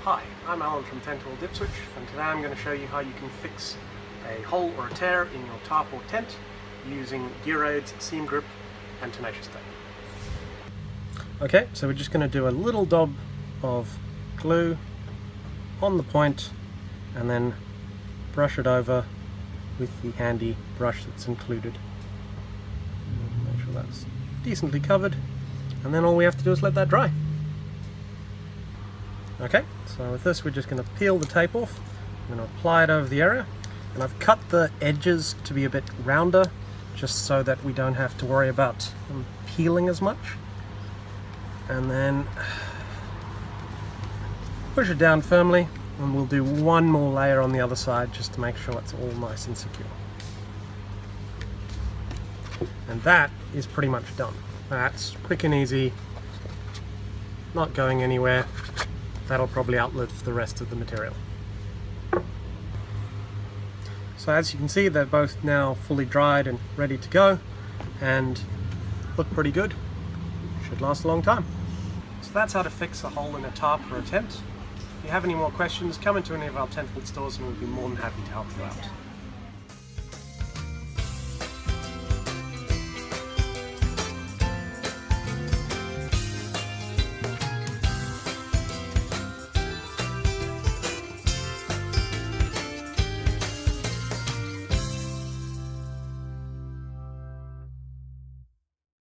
Hi, I'm Alan from Tentworld Ipswich, and today I'm going to show you how you can fix a hole or a tear in your tarp or tent using Gear Aid's seam grip and Tenacious tape. Okay, so we're just going to do a little dab of glue on the point and then brush it over with the handy brush that's included. Make sure that's decently covered, and then all we have to do is let that dry. Okay, so with this we're just going to peel the tape off. I'm going to apply it over the area, and I've cut the edges to be a bit rounder just so that we don't have to worry about them peeling as much. And then push it down firmly, and we'll do one more layer on the other side just to make sure it's all nice and secure. And that is pretty much done. That's quick and easy, not going anywhere. That'll probably outlive the rest of the material. So as you can see, they're both now fully dried and ready to go and look pretty good. Should last a long time. So that's how to fix a hole in a tarp or a tent. If you have any more questions, come into any of our Tentworld stores and we'll be more than happy to help you out.